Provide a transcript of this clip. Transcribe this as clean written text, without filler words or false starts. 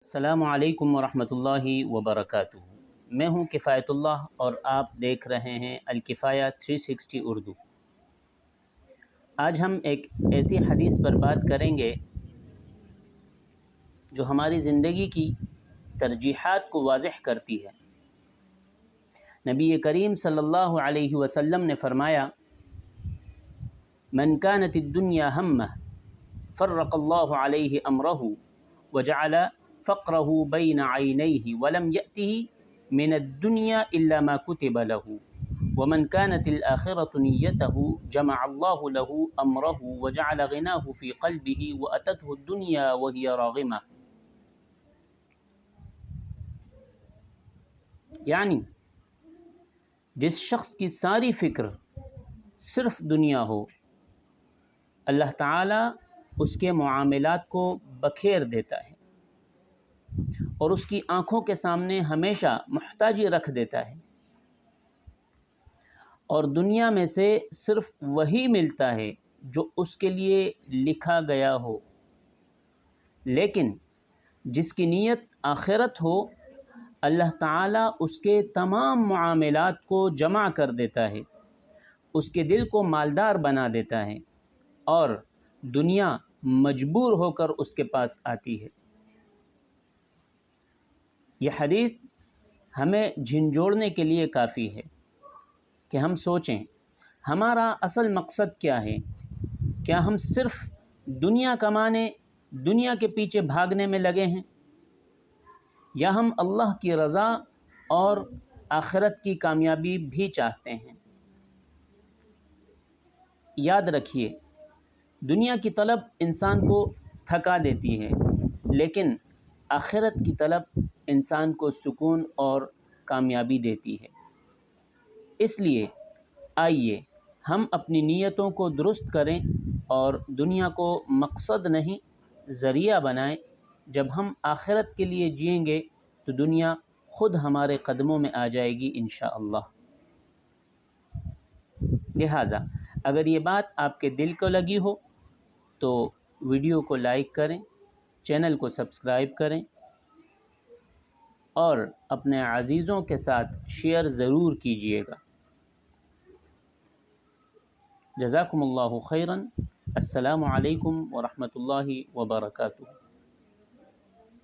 السلام علیکم ورحمۃ اللہ وبرکاتہ۔ میں ہوں کفایت اللہ اور آپ دیکھ رہے ہیں الکفایہ 360 اردو۔ آج ہم ایک ایسی حدیث پر بات کریں گے جو ہماری زندگی کی ترجیحات کو واضح کرتی ہے۔ نبی کریم صلی اللہ علیہ وسلم نے فرمایا: من كانت الدنيا همه فرق الله عليه امره وجعل فقره بين عينيه ولم يأته من الدنيا إلا ما كتب له ومن كانت الآخرة نيته جمع الله له أمره وجعل غناه في قلبه وأتته الدنيا وهي راغمة۔ یعنی جس شخص کی ساری فکر صرف دنیا ہو، اللہ تعالیٰ اس کے معاملات کو بکھیر دیتا ہے اور اس کی آنکھوں کے سامنے ہمیشہ محتاجی رکھ دیتا ہے، اور دنیا میں سے صرف وہی ملتا ہے جو اس کے لیے لکھا گیا ہو۔ لیکن جس کی نیت آخرت ہو، اللہ تعالیٰ اس کے تمام معاملات کو جمع کر دیتا ہے، اس کے دل کو مالدار بنا دیتا ہے اور دنیا مجبور ہو کر اس کے پاس آتی ہے۔ یہ حدیث ہمیں جھنجھوڑنے کے لیے کافی ہے کہ ہم سوچیں ہمارا اصل مقصد کیا ہے۔ کیا ہم صرف دنیا کمانے، دنیا کے پیچھے بھاگنے میں لگے ہیں، یا ہم اللہ کی رضا اور آخرت کی کامیابی بھی چاہتے ہیں؟ یاد رکھیے، دنیا کی طلب انسان کو تھکا دیتی ہے، لیکن آخرت کی طلب انسان کو سکون اور کامیابی دیتی ہے۔ اس لیے آئیے ہم اپنی نیتوں کو درست کریں اور دنیا کو مقصد نہیں ذریعہ بنائیں۔ جب ہم آخرت کے لیے جئیں گے تو دنیا خود ہمارے قدموں میں آ جائے گی انشاءاللہ۔ لہٰذا اگر یہ بات آپ کے دل کو لگی ہو تو ویڈیو کو لائک کریں، چینل کو سبسکرائب کریں اور اپنے عزیزوں کے ساتھ شیئر ضرور کیجیے گا۔ جزاکم اللہ خیراً۔ السلام علیکم ورحمۃ اللہ وبرکاتہ۔